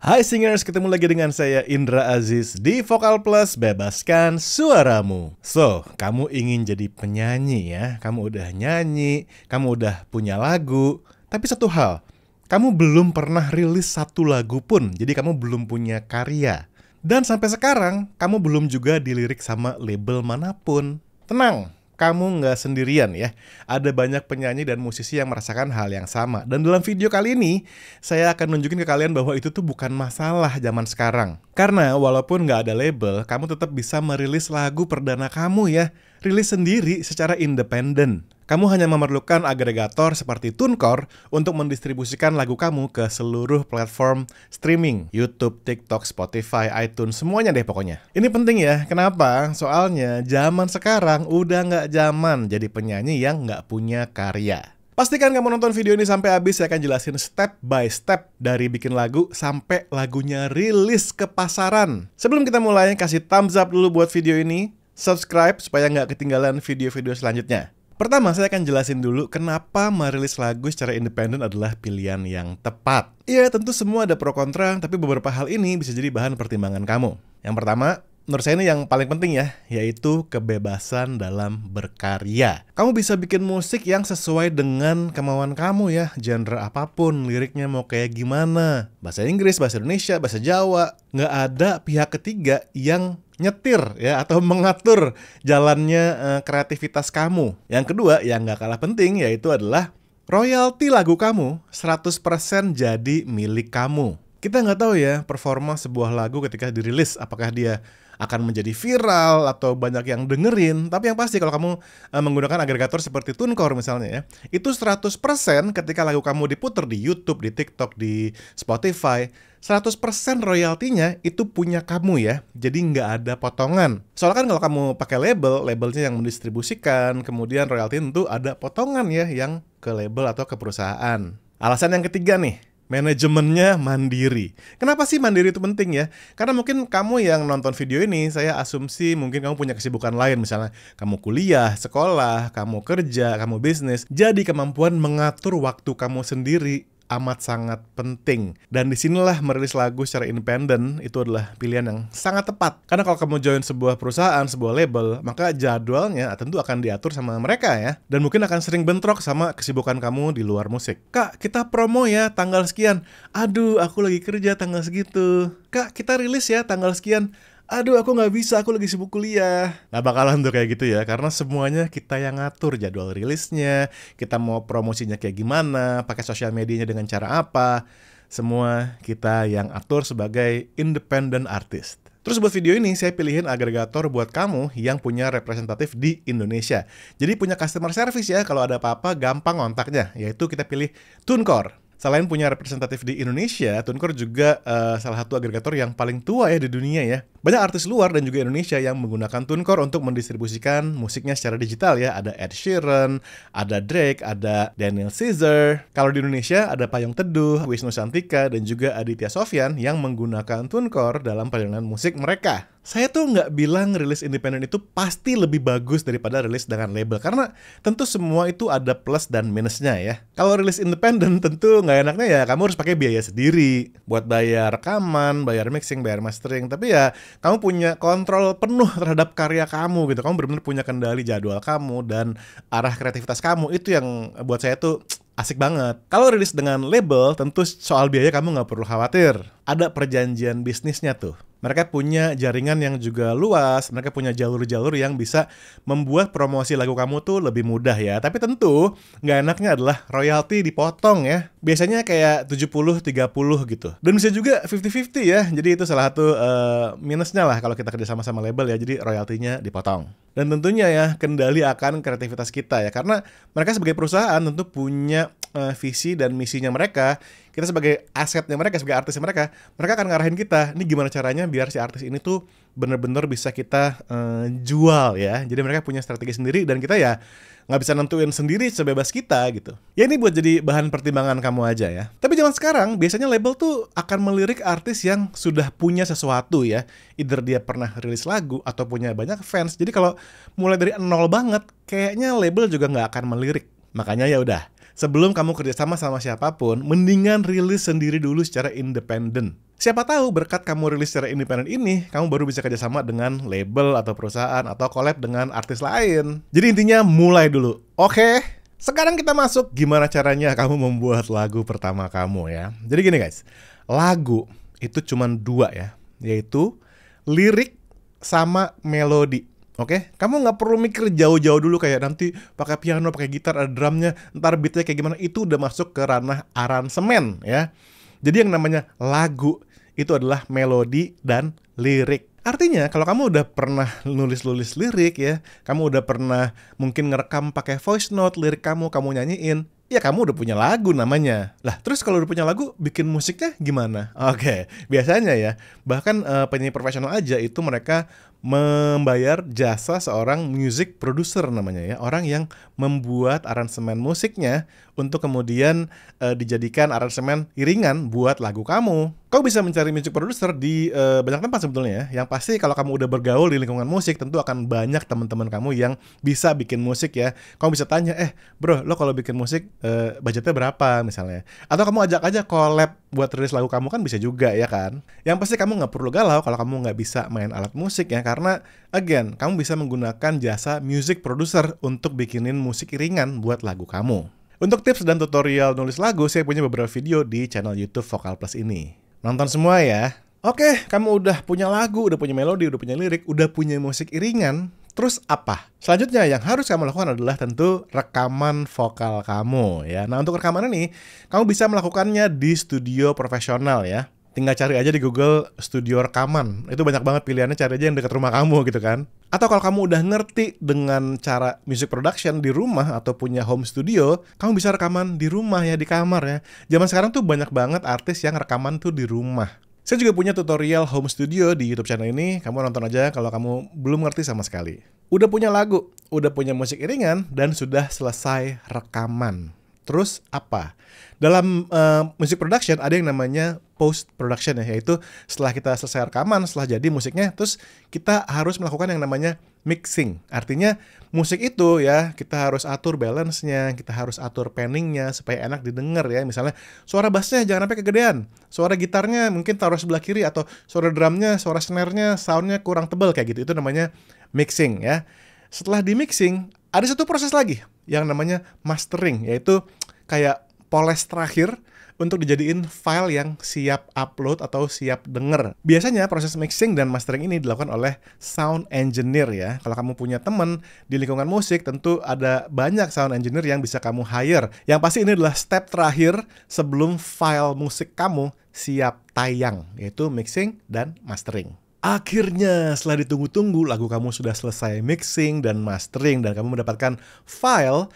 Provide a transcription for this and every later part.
Hai singers, ketemu lagi dengan saya Indra Aziz di Vokal Plus, bebaskan suaramu. So, kamu ingin jadi penyanyi ya? Kamu udah nyanyi, kamu udah punya lagu. Tapi satu hal, kamu belum pernah rilis satu lagu pun, jadi kamu belum punya karya. Dan sampai sekarang, kamu belum juga dilirik sama label manapun. Tenang, kamu nggak sendirian ya. Ada banyak penyanyi dan musisi yang merasakan hal yang sama. Dan dalam video kali ini, saya akan nunjukin ke kalian bahwa itu tuh bukan masalah zaman sekarang. Karena walaupun nggak ada label, kamu tetap bisa merilis lagu perdana kamu ya. Rilis sendiri secara independen. Kamu hanya memerlukan agregator seperti TuneCore untuk mendistribusikan lagu kamu ke seluruh platform streaming, YouTube, TikTok, Spotify, iTunes, semuanya deh pokoknya. Ini penting ya, kenapa? Soalnya zaman sekarang udah nggak zaman jadi penyanyi yang nggak punya karya. Pastikan kamu nonton video ini sampai habis, saya akan jelasin step by step dari bikin lagu sampai lagunya rilis ke pasaran. Sebelum kita mulai, kasih thumbs up dulu buat video ini, subscribe supaya nggak ketinggalan video-video selanjutnya. Pertama, saya akan jelasin dulu kenapa merilis lagu secara independen adalah pilihan yang tepat. Iya, tentu semua ada pro kontra, tapi beberapa hal ini bisa jadi bahan pertimbangan kamu. Yang pertama, menurut saya ini yang paling penting ya, yaitu kebebasan dalam berkarya. Kamu bisa bikin musik yang sesuai dengan kemauan kamu ya, genre apapun, liriknya mau kayak gimana. Bahasa Inggris, bahasa Indonesia, bahasa Jawa. Nggak ada pihak ketiga yang nyetir ya atau mengatur jalannya kreativitas kamu. Yang kedua, yang nggak kalah penting yaitu adalah royalti lagu kamu 100% jadi milik kamu. Kita nggak tahu ya performa sebuah lagu ketika dirilis, apakah dia akan menjadi viral atau banyak yang dengerin. Tapi yang pasti kalau kamu menggunakan agregator seperti TuneCore misalnya ya, itu 100% ketika lagu kamu diputer di YouTube, di TikTok, di Spotify, 100% royaltinya itu punya kamu ya. Jadi nggak ada potongan. Soalnya kan kalau kamu pakai label, labelnya yang mendistribusikan, kemudian royalti tentu ada potongan ya yang ke label atau ke perusahaan. Alasan yang ketiga nih, manajemennya mandiri. Kenapa sih mandiri itu penting ya? Karena mungkin kamu yang nonton video ini, saya asumsi mungkin kamu punya kesibukan lain. Misalnya kamu kuliah, sekolah, kamu kerja, kamu bisnis. Jadi kemampuan mengatur waktu kamu sendiri amat sangat penting. Dan disinilah merilis lagu secara independen itu adalah pilihan yang sangat tepat. Karena kalau kamu join sebuah perusahaan, sebuah label, maka jadwalnya tentu akan diatur sama mereka ya. Dan mungkin akan sering bentrok sama kesibukan kamu di luar musik. Kak, kita promo ya tanggal sekian. Aduh, aku lagi kerja tanggal segitu. Kak, kita rilis ya tanggal sekian. Aduh, aku nggak bisa, aku lagi sibuk kuliah. Nggak bakalan tuh kayak gitu ya, karena semuanya kita yang ngatur jadwal rilisnya, kita mau promosinya kayak gimana, pakai sosial medianya dengan cara apa, semua kita yang atur sebagai independent artist. Terus buat video ini saya pilihin agregator buat kamu yang punya representatif di Indonesia. Jadi punya customer service ya, kalau ada apa-apa gampang kontaknya, yaitu kita pilih TuneCore. Selain punya representatif di Indonesia, TuneCore juga salah satu agregator yang paling tua ya di dunia ya. Banyak artis luar dan juga Indonesia yang menggunakan TuneCore untuk mendistribusikan musiknya secara digital ya. Ada Ed Sheeran, ada Drake, ada Daniel Caesar. Kalau di Indonesia ada Payung Teduh, Wisnu Santika, dan juga Aditya Sofyan yang menggunakan TuneCore dalam perjalanan musik mereka. Saya tuh nggak bilang rilis independen itu pasti lebih bagus daripada rilis dengan label, karena tentu semua itu ada plus dan minusnya ya. Kalau rilis independen tentu nggak enaknya ya kamu harus pakai biaya sendiri buat bayar rekaman, bayar mixing, bayar mastering. Tapi ya kamu punya kontrol penuh terhadap karya kamu gitu. Kamu benar-benar punya kendali jadwal kamu dan arah kreativitas kamu. Itu yang buat saya tuh asik banget. Kalau rilis dengan label, tentu soal biaya kamu nggak perlu khawatir. Ada perjanjian bisnisnya tuh. Mereka punya jaringan yang juga luas, mereka punya jalur-jalur yang bisa membuat promosi lagu kamu tuh lebih mudah ya. Tapi tentu nggak enaknya adalah royalti dipotong ya. Biasanya kayak 70-30 gitu. Dan bisa juga 50-50 ya. Jadi itu salah satu minusnya lah kalau kita kerjasama sama label ya. Jadi royaltinya dipotong. Dan tentunya ya kendali akan kreativitas kita ya. Karena mereka sebagai perusahaan tentu punya visi dan misinya mereka. Kita sebagai asetnya mereka, sebagai artisnya mereka akan ngarahin kita, ini gimana caranya biar si artis ini tuh bener-bener bisa kita jual ya. Jadi mereka punya strategi sendiri dan kita ya nggak bisa nentuin sendiri sebebas kita gitu. Ya ini buat jadi bahan pertimbangan kamu aja ya. Tapi zaman sekarang biasanya label tuh akan melirik artis yang sudah punya sesuatu ya. Either dia pernah rilis lagu atau punya banyak fans. Jadi kalau mulai dari nol banget, kayaknya label juga nggak akan melirik. Makanya ya udah, Sebelum kamu kerjasama sama siapapun, mendingan rilis sendiri dulu secara independen. Siapa tahu berkat kamu rilis secara independen ini, kamu baru bisa kerjasama dengan label atau perusahaan atau collab dengan artis lain. Jadi intinya mulai dulu. Oke, sekarang kita masuk gimana caranya kamu membuat lagu pertama kamu ya. Jadi gini guys, lagu itu cuma dua ya, yaitu lirik sama melodi. Oke, kamu nggak perlu mikir jauh-jauh dulu kayak nanti pakai piano, pakai gitar, ada drumnya, ntar beatnya kayak gimana. Itu udah masuk ke ranah aransemen ya. Jadi yang namanya lagu itu adalah melodi dan lirik. Artinya kalau kamu udah pernah nulis-nulis lirik ya, kamu udah pernah mungkin ngerekam pakai voice note lirik kamu nyanyiin, ya kamu udah punya lagu namanya. Lah terus kalau udah punya lagu, bikin musiknya gimana? Oke, biasanya ya, bahkan penyanyi profesional aja itu mereka membayar jasa seorang music producer namanya ya, orang yang membuat aransemen musiknya untuk kemudian dijadikan aransemen iringan buat lagu kamu. Kau bisa mencari music producer di banyak tempat sebetulnya ya. Yang pasti kalau kamu udah bergaul di lingkungan musik, tentu akan banyak teman-teman kamu yang bisa bikin musik ya. Kamu bisa tanya, bro, lo kalau bikin musik budgetnya berapa misalnya? Atau kamu ajak aja collab buat rilis lagu kamu, kan bisa juga ya kan. Yang pasti kamu nggak perlu galau kalau kamu nggak bisa main alat musik ya, karena again, kamu bisa menggunakan jasa music producer untuk bikinin musik iringan buat lagu kamu. Untuk tips dan tutorial nulis lagu, saya punya beberapa video di channel YouTube Vokal Plus ini. Nonton semua ya. Oke, kamu udah punya lagu, udah punya melodi, udah punya lirik, udah punya musik iringan. Terus apa? Selanjutnya yang harus kamu lakukan adalah tentu rekaman vokal kamu ya. Nah, untuk rekaman ini, kamu bisa melakukannya di studio profesional ya. Tinggal cari aja di Google studio rekaman. Itu banyak banget pilihannya, cari aja yang dekat rumah kamu gitu kan. Atau kalau kamu udah ngerti dengan cara music production di rumah atau punya home studio, kamu bisa rekaman di rumah ya, di kamar ya. Zaman sekarang tuh banyak banget artis yang rekaman tuh di rumah. Saya juga punya tutorial home studio di YouTube channel ini. Kamu nonton aja kalau kamu belum ngerti sama sekali. Udah punya lagu, udah punya musik iringan, dan sudah selesai rekaman. Terus apa? Dalam music production ada yang namanya post production ya, yaitu setelah kita selesai rekaman, setelah jadi musiknya, terus kita harus melakukan yang namanya mixing. Artinya musik itu ya, kita harus atur balance-nya, kita harus atur panning-nya supaya enak didengar ya. Misalnya suara bassnya jangan sampai kegedean, suara gitarnya mungkin taruh sebelah kiri, atau suara drumnya, suara snare-nya, sound-nya kurang tebal kayak gitu. Itu namanya mixing ya. Setelah di mixing, ada satu proses lagi yang namanya mastering, yaitu kayak poles terakhir untuk dijadiin file yang siap upload atau siap denger. Biasanya proses mixing dan mastering ini dilakukan oleh sound engineer ya. Kalau kamu punya teman di lingkungan musik, tentu ada banyak sound engineer yang bisa kamu hire. Yang pasti ini adalah step terakhir sebelum file musik kamu siap tayang, yaitu mixing dan mastering. Akhirnya setelah ditunggu-tunggu, lagu kamu sudah selesai mixing dan mastering, dan kamu mendapatkan file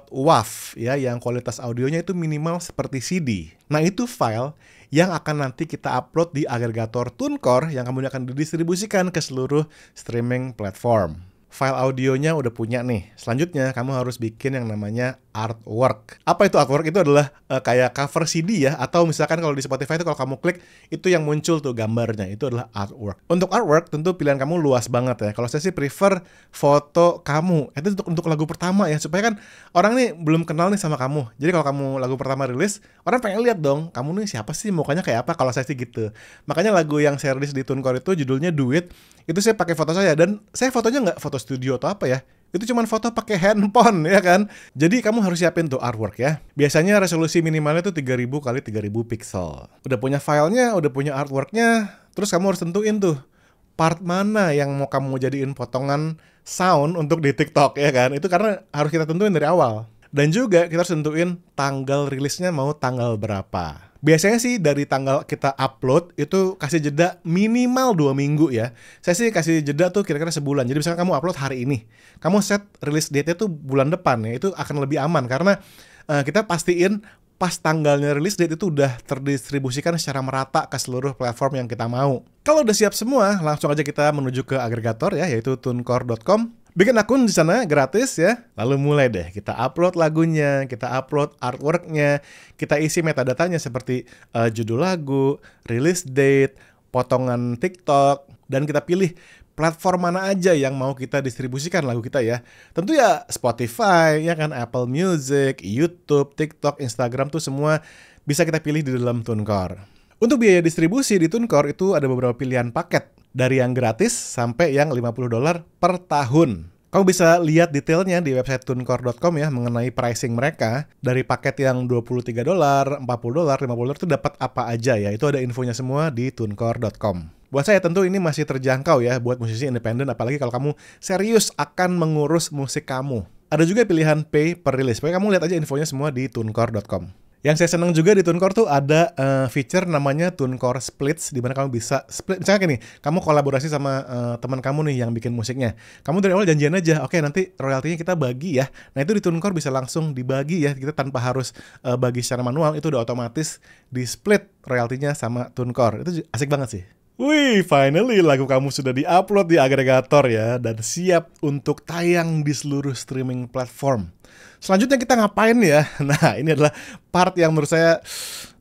.wav ya, yang kualitas audionya itu minimal seperti CD. Nah, itu file yang akan nanti kita upload di agregator TuneCore yang kemudian akan didistribusikan ke seluruh streaming platform. File audionya udah punya nih. Selanjutnya kamu harus bikin yang namanya artwork. Apa itu artwork? Itu adalah kayak cover CD ya, atau misalkan kalau di Spotify itu kalau kamu klik itu yang muncul tuh gambarnya, itu adalah artwork. Untuk artwork tentu pilihan kamu luas banget ya. Kalau saya sih prefer foto kamu. Itu untuk lagu pertama ya, supaya kan orang nih belum kenal nih sama kamu. Jadi kalau kamu lagu pertama rilis, orang pengen lihat dong, kamu nih siapa sih, mukanya kayak apa. Kalau saya sih gitu. Makanya lagu yang saya rilis di TuneCore itu judulnya Do It. Itu saya pakai foto saya, dan saya fotonya nggak foto studio atau apa ya. Itu cuma foto pakai handphone ya kan. Jadi kamu harus siapin tuh artwork ya. Biasanya resolusi minimalnya tuh 3000 x 3000 pixel. Udah punya filenya, udah punya artworknya, terus kamu harus tentuin tuh part mana yang mau kamu jadiin potongan sound untuk di TikTok ya kan. Itu karena harus kita tentuin dari awal. Dan juga kita harus tentuin tanggal rilisnya mau tanggal berapa. Biasanya sih dari tanggal kita upload itu kasih jeda minimal 2 minggu ya. Saya sih kasih jeda tuh kira-kira sebulan. Jadi misalnya kamu upload hari ini, kamu set rilis date-nya tuh bulan depan ya. Itu akan lebih aman karena kita pastiin pas tanggalnya rilis date itu udah terdistribusikan secara merata ke seluruh platform yang kita mau. Kalau udah siap semua, langsung aja kita menuju ke agregator ya, yaitu tunecore.com. Bikin akun di sana gratis ya. Lalu mulai deh kita upload lagunya, kita upload artworknya, kita isi metadatanya seperti judul lagu, release date, potongan TikTok, dan kita pilih platform mana aja yang mau kita distribusikan lagu kita ya. Tentu ya Spotify, ya kan, Apple Music, YouTube, TikTok, Instagram tuh semua bisa kita pilih di dalam TuneCore. Untuk biaya distribusi di TuneCore itu ada beberapa pilihan paket, dari yang gratis sampai yang $50 per tahun. Kamu bisa lihat detailnya di website tunecore.com ya mengenai pricing mereka. Dari paket yang $23, $40, $50 itu dapat apa aja ya. Itu ada infonya semua di tunecore.com. Buat saya tentu ini masih terjangkau ya buat musisi independen, apalagi kalau kamu serius akan mengurus musik kamu. Ada juga pilihan pay per release. Pokoknya kamu lihat aja infonya semua di tunecore.com. Yang saya senang juga di TuneCore tuh ada feature namanya TuneCore Splits, di mana kamu bisa split. Misalnya gini, kamu kolaborasi sama teman kamu nih yang bikin musiknya. Kamu dari awal janjian aja, oke nanti royaltinya kita bagi ya. Nah itu di TuneCore bisa langsung dibagi ya, kita tanpa harus bagi secara manual, itu udah otomatis di split royaltinya sama TuneCore. Itu asik banget sih. Wih, finally lagu kamu sudah di-upload di agregator ya, dan siap untuk tayang di seluruh streaming platform. Selanjutnya kita ngapain ya? Nah, ini adalah part yang menurut saya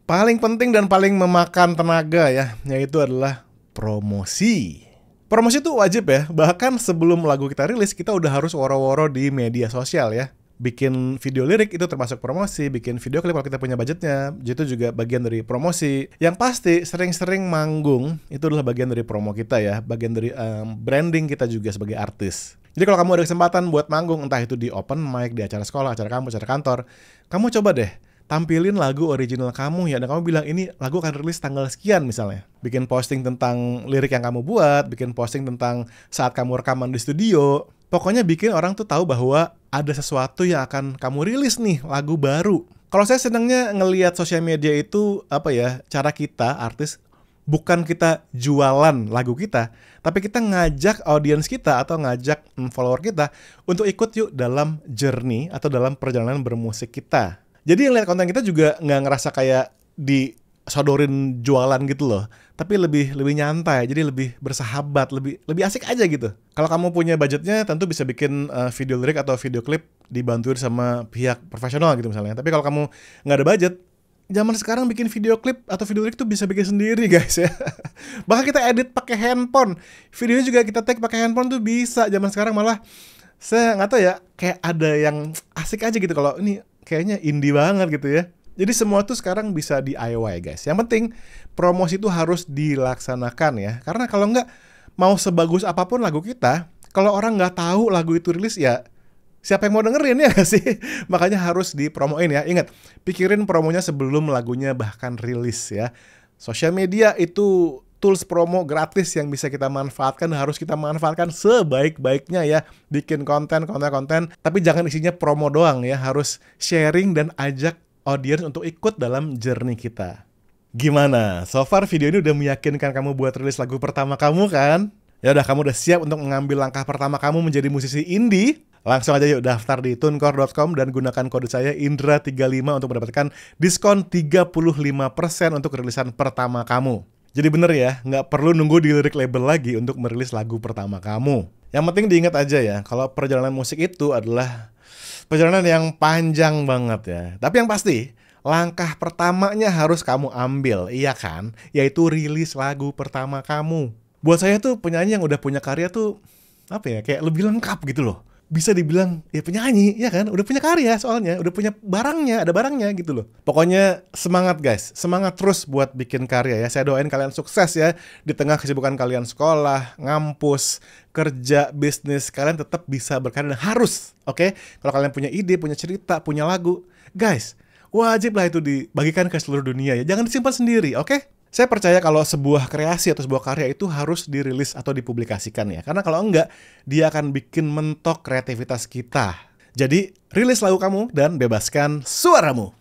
paling penting dan paling memakan tenaga ya, yaitu adalah promosi. Promosi itu wajib ya, bahkan sebelum lagu kita rilis, kita udah harus woro-woro di media sosial ya. Bikin video lirik itu termasuk promosi, bikin video klip kalau kita punya budgetnya, itu juga bagian dari promosi. Yang pasti sering-sering manggung itu adalah bagian dari promo kita ya, bagian dari branding kita juga sebagai artis. Jadi kalau kamu ada kesempatan buat manggung, entah itu di open mic, di acara sekolah, acara kampus, acara kantor, kamu coba deh tampilin lagu original kamu ya, dan kamu bilang ini lagu akan rilis tanggal sekian misalnya. Bikin posting tentang lirik yang kamu buat, bikin posting tentang saat kamu rekaman di studio. Pokoknya bikin orang tuh tahu bahwa ada sesuatu yang akan kamu rilis nih, lagu baru. Kalau saya senangnya ngelihat sosial media itu cara kita artis bukan kita jualan lagu kita, tapi kita ngajak audiens kita atau ngajak follower kita untuk ikut yuk dalam journey atau dalam perjalanan bermusik kita. Jadi yang lihat konten kita juga nggak ngerasa kayak disodorin jualan gitu loh, tapi lebih nyantai, jadi lebih bersahabat, lebih asik aja gitu. Kalau kamu punya budgetnya, tentu bisa bikin video lirik atau video klip dibantuin sama pihak profesional gitu misalnya. Tapi kalau kamu nggak ada budget, zaman sekarang bikin video klip atau video lirik tuh bisa bikin sendiri guys ya. Bahkan kita edit pakai handphone, videonya juga kita take pakai handphone tuh bisa. Zaman sekarang malah saya nggak tahu ya, kayak ada yang asik aja gitu kalau ini kayaknya indie banget gitu ya. Jadi semua tuh sekarang bisa DIY guys. Yang penting promosi itu harus dilaksanakan ya. Karena kalau nggak, mau sebagus apapun lagu kita, kalau orang nggak tahu lagu itu rilis ya siapa yang mau dengerin ya nggak sih? Makanya harus dipromoin ya. Ingat, pikirin promonya sebelum lagunya bahkan rilis ya. Sosial media itu tools promo gratis yang bisa kita manfaatkan, harus kita manfaatkan sebaik-baiknya ya. Bikin konten, tapi jangan isinya promo doang ya. Harus sharing dan ajak audiens untuk ikut dalam journey kita. Gimana? So far video ini udah meyakinkan kamu buat rilis lagu pertama kamu kan? Ya udah, kamu udah siap untuk mengambil langkah pertama kamu menjadi musisi indie? Langsung aja yuk daftar di tunecore.com dan gunakan kode saya Indra35 untuk mendapatkan diskon 35% untuk rilisan pertama kamu. Jadi bener ya, nggak perlu nunggu di lirik label lagi untuk merilis lagu pertama kamu. Yang penting diingat aja ya, kalau perjalanan musik itu adalah perjalanan yang panjang banget ya. Tapi yang pasti, langkah pertamanya harus kamu ambil, iya kan? Yaitu rilis lagu pertama kamu. Buat saya tuh penyanyi yang udah punya karya tuh, kayak lebih lengkap gitu loh. Bisa dibilang ya penyanyi, ya kan? Udah punya karya soalnya, udah punya barangnya, ada barangnya gitu loh. Pokoknya semangat guys, semangat terus buat bikin karya ya. Saya doain kalian sukses ya. Di tengah kesibukan kalian sekolah, ngampus, kerja, bisnis, kalian tetap bisa berkarya dan harus, oke? Kalau kalian punya ide, punya cerita, punya lagu, guys, wajiblah itu dibagikan ke seluruh dunia ya. Jangan disimpan sendiri, oke? Saya percaya kalau sebuah kreasi atau sebuah karya itu harus dirilis atau dipublikasikan ya. Karena kalau enggak, dia akan bikin mentok kreativitas kita. Jadi, rilis lagu kamu dan bebaskan suaramu.